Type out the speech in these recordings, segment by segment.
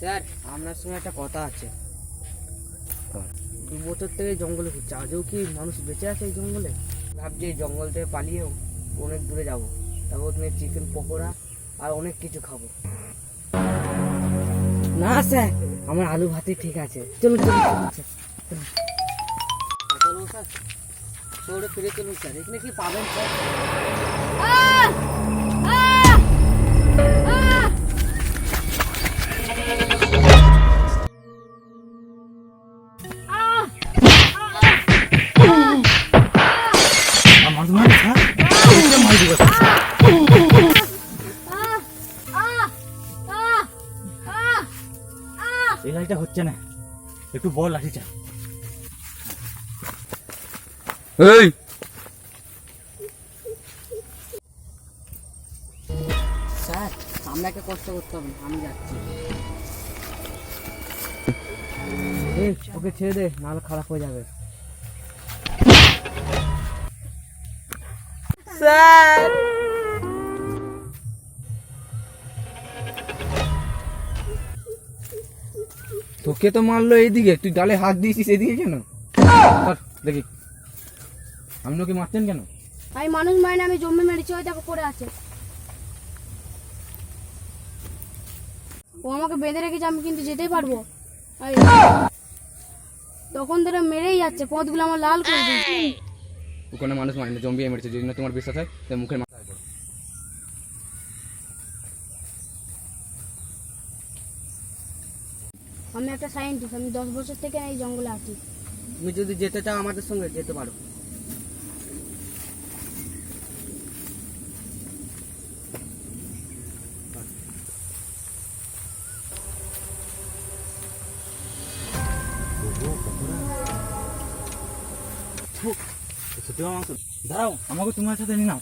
Sir আপনার সঙ্গে একটা কথা আছে। 2 বছর থেকে জঙ্গলে ঘুরছে, আজও কি মানুষ বেঁচে আছে এই জঙ্গলে? ভাবছি এই জঙ্গল থেকে পালিয়েও অনেক দূরে যাবো, তারপর ওখানে চিকেন পকোড়া আর অনেক কিছু খাবো। না স্যার, আমার আলু ভাতই ঠিক আছে। চলুন চলুন চলুন স্যার, চলুন স্যার, শহরে ফিরে চলুন স্যার। এখানে কি পাবেন স্যার? এই লাইটটা হচ্ছে না, একটু বল লাঠিটা। এই স্যার আপনাকে কষ্ট করতে হবে না, আমি যাচ্ছি। এই ওকে ছেড়ে দে, নাহলে খারাপ হয়ে যাবে। স্যার তোকে তো মারলো এইদিকে, তুই গালে হাত দিয়েছিস এদিকে কেন? দেখি আপনি ওকে মারছেন কেন? আমি মানুষ মাইনে আমি জম্বি মেরেছি, ওই দেখো পড়ে আছে। ও আমাকে বেঁধে রেখেছে, আমি কিন্তু যেতেই পারবো। তখন ধরে মেরেই যাচ্ছে, পথগুলো আমার লাল করে দিয়েছে। ওখানে মানুষ মারেনি, জম্বি মেরেছে। যদি না তোমার বিশ্বাস হয় তাই মুখের মাথা করো। আমি একটা সায়েন্টিস্ট, আমি 10 বছর থেকে এই জঙ্গলে আছি। তুমি যদি যেতে চাও আমাদের সঙ্গে যেতে পারো। দাঁড়াও, আমাকে তোমার সাথে নিয়ে নাও।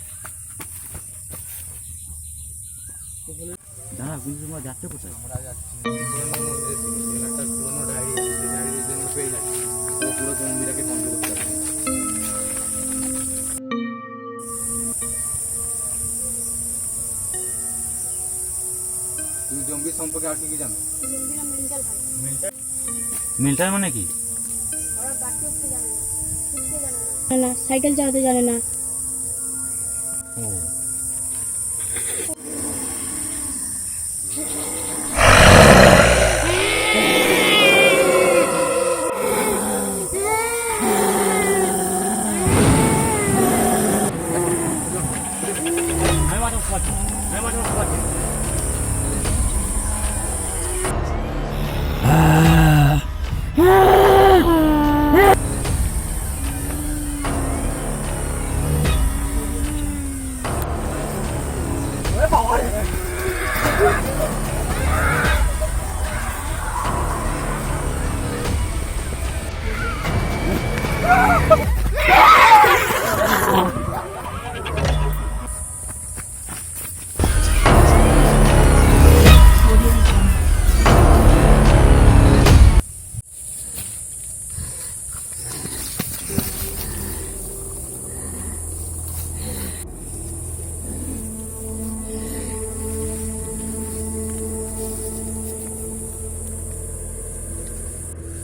দাঁড়াও, কিন্তু তোমরা যাচ্ছে কোথায়? আমরা যাচ্ছি একটা পুরোনো ডায়েরি আছে, সেই ডায়েরি যদি আমরা পেয়ে যাই তো পুরো জম্বিটাকে কন্ট্রোল করতে পারবো। তুমি জম্বি সম্পর্কে আর কি কি জানো? জম্বিরা মেন্টাল ভাই, মেন্টাল মানে কি? ওরা গাড়ি উঠতে জানে না, উঠতে জানে না, সাইকেল চালাতে জানে না। ও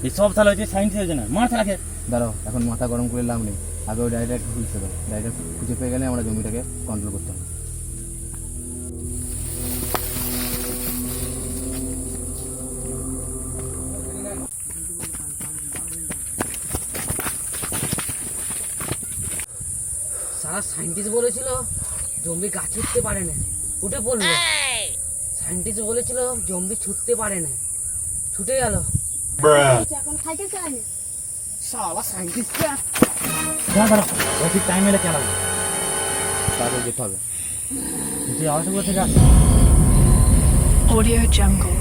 এই সব তাহলে হচ্ছে সায়েন্টিস্ট হয়েছে না, মার থাকে। দাঁড়াও, এখন মাথা গরম করে লাভ নেই। আগে ওই ডায়েরিটা একটু খুঁজতে দাও। ডায়েরিটা খুঁজে পেয়ে গেলে আমরা জমিটাকে কন্ট্রোল করতে হবে। সারা সায়েন্টিস্ট বলেছিল জম্বি গাছ উঠতে পারে না, উঠে পড়লো। সায়েন্টিস্ট বলেছিল জম্বি ছুটতে পারে না, ছুটে গেল। এখন সাইকেল চালায়। সারা সায়েন্টিস্টটা দাঁড়াও, ও ঠিক টাইম এলে চালাবো। তারপর যেতে হবে। যে আওয়াজগুলো থেকে আসছে Audio Jungle.